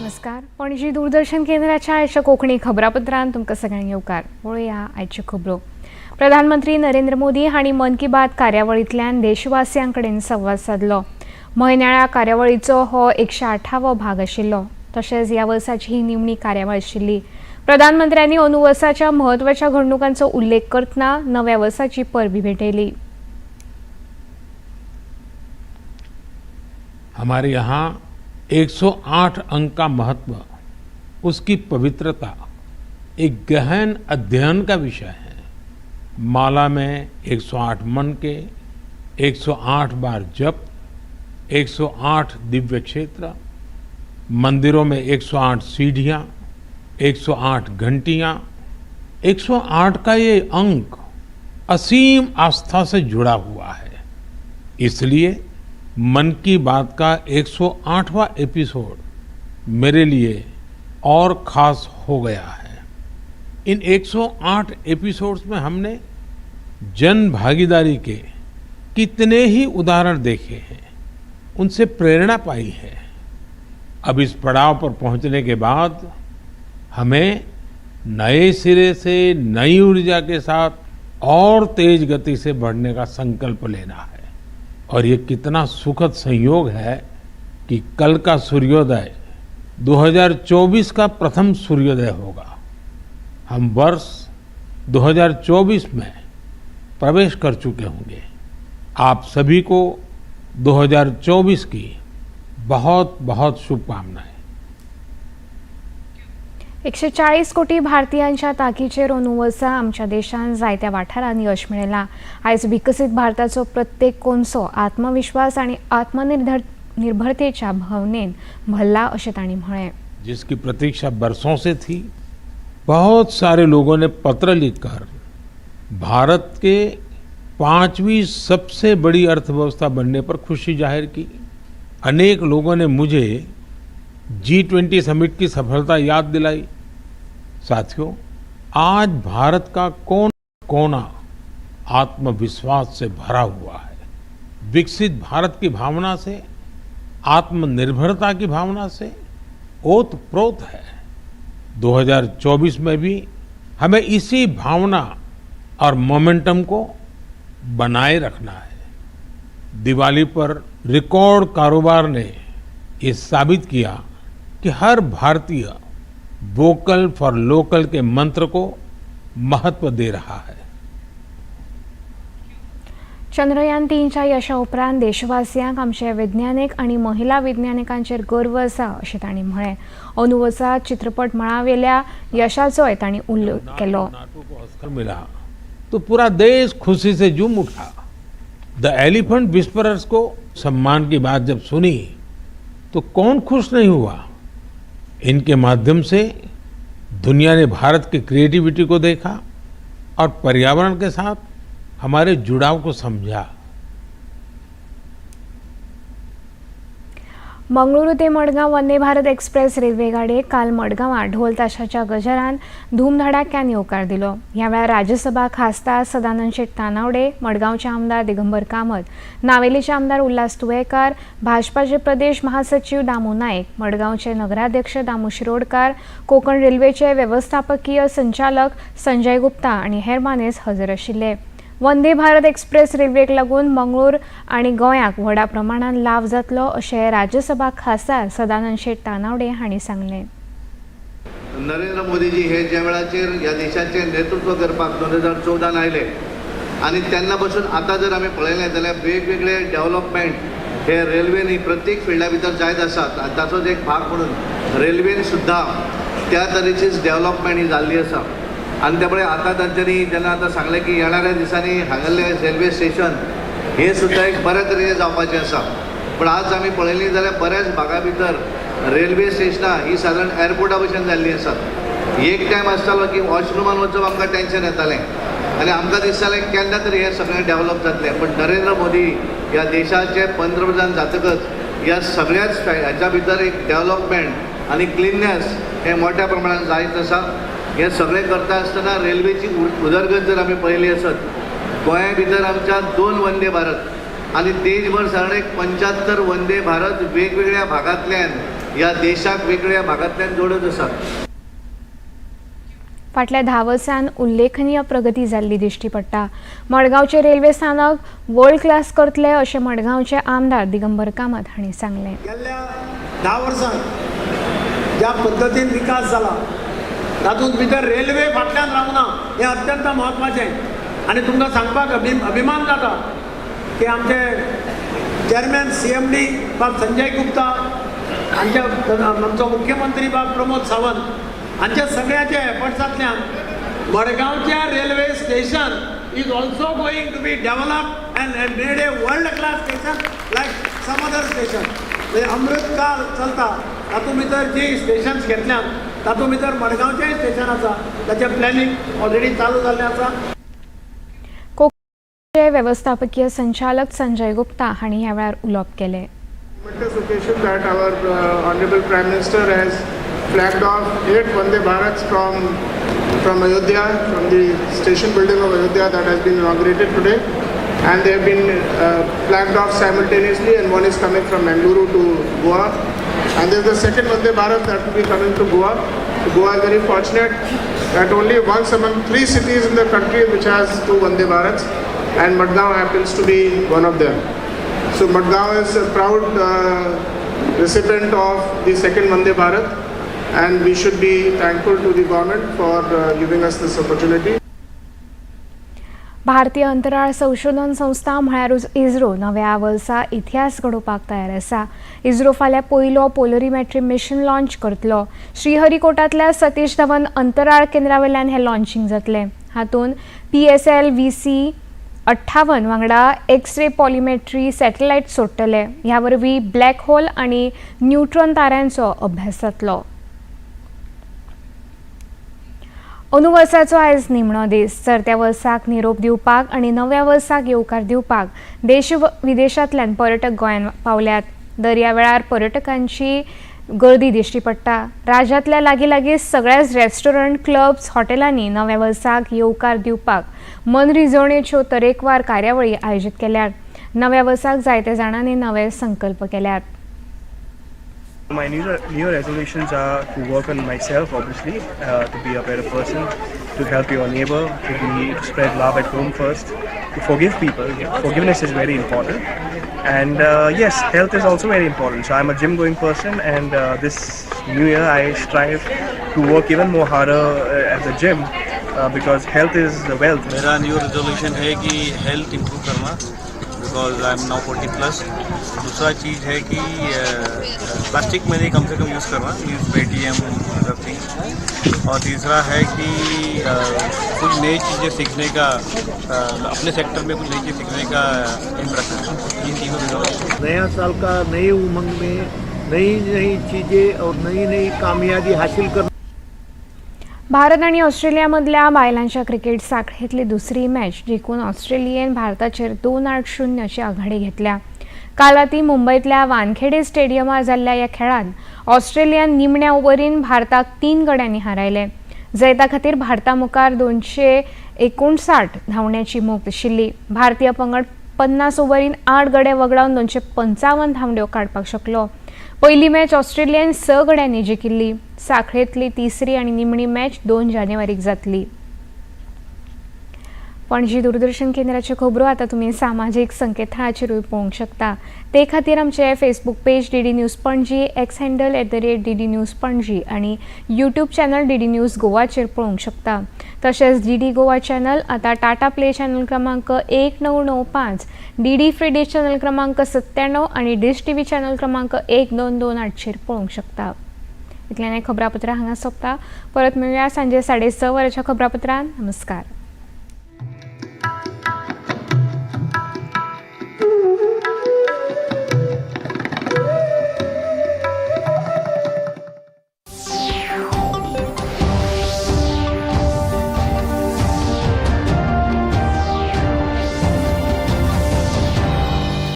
नमस्कार. पणजी दूरदर्शन केंद्राच्या आयच्या कोंकणी खबरापत्रांत तुमकां सगळ्यांक येवकार. पळोवया आयच्यो खबरो. प्रधानमंत्री नरेंद्र मोदी हांणी मन की बात कार्यावळींतल्यान देशवासियां कडेन संवाद साधलो. म्हयन्याळ्या कार्यावळीचो हो 108वो भाग आशिल्लो. तशेंच ह्या वर्साची ही निमणी कार्यावळ आशिल्ली. प्रधानमंत्र्यांनी अंदू वर्साच्या म्हत्वाच्या घडणुकांचो उल्लेख करतना नव्या वर्साची परबी भेटयली. हमारे यहाँ 108 अंक का महत्व, उसकी पवित्रता एक गहन अध्ययन का विषय है। माला में 108 मन के, 108 बार जप, 108 दिव्य क्षेत्र, मंदिरों में 108 सीढ़ियाँ, 108 घंटियाँ, 108 का ये अंक असीम आस्था से जुड़ा हुआ है। इसलिए मन की बात का 108वां एपिसोड मेरे लिए और खास हो गया है। इन 108 एपिसोड्स में हमने जन भागीदारी के कितने ही उदाहरण देखे हैं, उनसे प्रेरणा पाई है। अब इस पड़ाव पर पहुंचने के बाद हमें नए सिरे से नई ऊर्जा के साथ और तेज गति से बढ़ने का संकल्प लेना है। और ये कितना सुखद संयोग है कि कल का सूर्योदय 2024 का प्रथम सूर्योदय होगा। हम वर्ष 2024 में प्रवेश कर चुके होंगे। आप सभी को 2024 की बहुत बहुत शुभकामनाएं। 140 कोटी भारतीयांच्या तांकीचेर अंदू वर्सा आमच्या देशान जायत्या वाठारांनी यश मेळयलां. आयज विकसीत भारताचो प्रत्येक कोनसो आत्मविश्वास आनी आत्मनिर्भरतेच्या भावनेन भरला अशें तांणी म्हळें. जिसकी प्रतीक्षा बरसों से थी, बहुत सारे लोगों ने पत्र लिखकर भारत के 5वीं सबसे बड़ी अर्थव्यवस्था बनने पर खुशी जाहिर की। अनेक लोगों ने मुझे G20 समिट की सफलता याद दिलाई। साथियों, आज भारत का कोना आत्मविश्वास से भरा हुआ है। विकसित भारत की भावना से, आत्मनिर्भरता की भावना से ओतप्रोत है। 2024 में भी हमें इसी भावना और मोमेंटम को बनाए रखना है। दिवाली पर रिकॉर्ड कारोबार ने ये साबित किया कि हर भारतीय वोकल फॉर लोकल के मंत्र को महत्व दे रहा है। चंद्रयान 3च्या यशा उपरांत देशवासियांक आमचे वैज्ञानिक आनी महिला वैज्ञानिकांचेर गर्व आसा अशें तांणी म्हळें. अंदू वर्सा चित्रपट मळावेल्या यशाचोय तांणी उल्लेख केलो. नाटो को ऑस्कर मिला तो पूरा देश खुशी से झूम उठा। द एलिफेंट विस्परर्स को सम्मान की बात जब सुनी तो कौन खुश नहीं हुआ। इनके माध्यम से दुनिया ने भारत की क्रिएटिविटी को देखा और पर्यावरण के साथ हमारे जुड़ाव को समझा। मंगळुरू ते मडगांव वंदे भारत एक्सप्रेस रेल्वे गाडयेक काल मडगांवां ढोल ताशाच्या गजरान धूमधडाक्यान येवकार दिलो. ह्या वेळार राज्यसभा खासदार सदानंद शेट तानावडे, मडगांवचे आमदार दिगंबर कामत, नावेलीचे आमदार उल्हास तुयेकार, भाजपाचे प्रदेश महासचिव दामू नायक, मडगांवचे नगराध्यक्ष दामू शिरोडकार, कोकण रेल्वेचे व्यवस्थापकीय संचालक संजय गुप्ता आनी हेर मानेस्त हजर आशिल्ले. वंदे भारत एक्सप्रेस रेल्वेक लागून मंगळूर आनी गोंयाक व्हडा प्रमाणात लाव जातलो अशें राज्यसभा खासदार सदानंद शेट तानावडे हांणी सांगलें. नरेंद्र मोदीजी हे ज्या वेळाचेर ह्या देशाचे नेतृत्व करपाक 2014 आयले आनी तेन्ना पासून आतां जर आमी पळयलें जाल्यार वेगवेगळे डेव्हलपमेंट हे रेल्वेनी प्रत्येक फिल्डा भितर जायत आसात आनी ताचोच एक भाग म्हणून रेल्वेन सुद्दां त्या तरेचीच डेव्हलपमेंट ही जाल्ली आसा. आणि त्यामुळे आता तांच्यांनी जेन्ना आतां सांगलें की येणाऱ्या दिसांनी हांगरलें रेल्वे स्टेशन हे सुद्दां एक बऱ्या तरेचें जावपाचें आसा. पण आज आमी पळयलीं जाल्यार बऱ्याच भागा भितर रेल्वे स्टेशनां ही सादारण एअरपोर्टा भशेन जाल्लीं आसात. एक टायम आसतालो की वॉशरुमान वचप आमकां टेन्शन येतालें आनी आमकां दिसतालें केन्ना तरी हें सगळें डेव्हलप जातलें. पण नरेंद्र मोदी ह्या देशाचे पंतप्रधान जातकच ह्या सगळ्याच हाच्या भितर एक डेव्हलपमेंट आनी क्लिननेस हें मोठ्या प्रमाणात जायत आसा. हे सगळे करता आसतना रेल्वेची उदरगत जर आमी पळयली आसत गोंया भितर आमच्या 2 वंदे भारत आणि देशभर साधारण 75 वंदे भारत वेगवेगळ्या भागांतल्यान ह्या देशाक वेगळ्या भागांतल्यान जोडत आसात. फाटल्या 10 वर्सांत उल्लेखनीय प्रगती जाल्ली दिश्टी पडटा. मडगांवचे रेल्वे स्थानक वर्ल्ड क्लास करतले अशें मडगांवचे आमदार दिगंबर कामत हांणी सांगलें. गेल्ल्या 10 वर्सांत ज्या पद्दतीन विकास जाला तातूंत भितर रेल्वे फाटल्यान रावना हें अत्यंत म्हत्वाचें. आनी तुमकां सांगपाक अभिमान जाता की आमचे चेअरमॅन CMD बाब संजय गुप्ता, आमचो मुख्यमंत्री बाब प्रमोद सावंत हांच्या सगळ्याच्या एफर्ट्सांतल्यान मडगांवच्या railway station is also going to be developed and made a world class station like some other station. म्हणजे अमृत काल चलता तातूंत भितर जी स्टेशन्स घेतल्यान तातूंत भितर मडगांवचेंय स्टेशन आसा, ताचें प्लॅनिंग ऑलरेडी चालू जाल्लें आसा. कोंकणीचे व्यवस्थापकीय संचालक संजय गुप्ता हांणी ह्या वेळार उलोवप केलें. Momentous occasion that our Honorable Prime Minister has flagged off 8 Vande Bharats from Ayodhya, from the station building of Ayodhya that has been inaugurated today, and they have been flagged off simultaneously, and one is coming from Mangaluru to Goa, and there is the second Vande Bharat that will be coming to Goa. So Goa is very fortunate that only once among 3 cities in the country which has 2 Vande Bharats, and Madgaon happens to be one of them. So Madgaon is a proud recipient of the second Vande Bharat, and we should be thankful to the government for giving us this opportunity. भारतीय अंतराळ संशोधन संस्था म्हळ्यार इस्रो नव्या वर्सा इतिहास घडोवपाक तयार आसा. इस्रो फाल्यां पयलो पोलरीमेट्री मिशन लॉन्च करतलो. श्रीहरिकोटांतल्या सतीश धवन अंतराळ केंद्रा वयल्यान हें लॉन्चिंग जातलें. हातूंत PSLV-C-58 वांगडा एक्स-रे पॉलिमेट्री सॅटेलायट सोडटले. ह्या वरवीं ब्लॅक होल आनी न्यूट्रॉन ताऱ्यांचो अभ्यास जातलो. अंदू वर्साचो आयज निमणो दीस. चरत्या वर्साक निरोप दिवपाक आनी नव्या वर्साक येवकार दिवपाक देश विदेशांतल्यान पर्यटक गोंयांत पावल्यात. दर्यावेळार पर्यटकांची गर्दी दिश्टी पडटा. राज्यांतल्या लागीं सगळ्याच रेस्टॉरंट, क्लब्स, हॉटेलांनी नव्या वर्साक येवकार दिवपाक मनरिजवणेच्यो तरेकवार कार्यावळी आयोजीत केल्यात. नव्या वर्साक जायत्या जाणांनी नवे संकल्प केल्यात. My new resolutions are to work on myself, obviously, to be a better person, to help your neighbor, to spread love at home first, to forgive people. Forgiveness is very important. And yes, health is also very important. So I'm a gym going person, and this new year I strive to work even more harder at the gym because health is wealth. मेरा new resolution है कि health improve करना, because I am now 40+. दूसरा चीज़ है कि plastic मैंने कम से कम use करना, use Paytm other thing. और तीसरा है कि कुछ नई चीज़ें सीखने का, अपने सेक्टर में कुछ नई चीज़ सीखने का एम रखना. इन तीनों रिजोल्यूशन. नया साल का नए उमंग में नई चीज़ें और नई कामयाबी हासिल करना. भारत आणि ऑस्ट्रेलियामधल्या बायलांच्या क्रिकेट साखळीतली दुसरी मॅच जिखून ऑस्ट्रेलियेन भारताचेर 2-0 अशी आघाडी घेतल्या. काल राती मुंबईतल्या वानखेडे स्टेडियमार जाल्ल्या ह्या खेळांत ऑस्ट्रेलियान निमण्या ओव्हरीन भारताक 3 गड्यांनी हारयले. जैता खातीर भारता मुखार 259 धांवड्यांची मोख आशिल्ली. भारतीय पंगड 50 ओव्हरीन 8 गडे वगडावन 255 धांवड्यो काडपाक शकलो. पहिली मॅच ऑस्ट्रेलियान 6 गड्यांनी जिखिल्ली. साखळेंतली तिसरी आनी निमणी मॅच 2 जानेवारीक जातली. पणजी दूरदर्शन केंद्राच्यो खबरो आतां तुमी सामाजीक संकेतथळाचेरूय पळोवंक शकता. ते खातीर आमचे Facebook page DD news Panaji, x handle @DD news Panaji आनी यूट्यूब चॅनल DD न्यूज गोवाचेर पळोवंक शकता. तशेंच DD गोवा चॅनल आतां टाटा प्ले चॅनल क्रमांक 1995, DD फ्री डिश चॅनल क्रमांक 97 आनी डिश TV चॅनल क्रमांक 1228 पळोवंक शकता. इतल्यान खबरापत्र हांगा सोंपता. परत मेळुया सांजे 6:30 वरांच्या खबरापत्रांत. नमस्कार.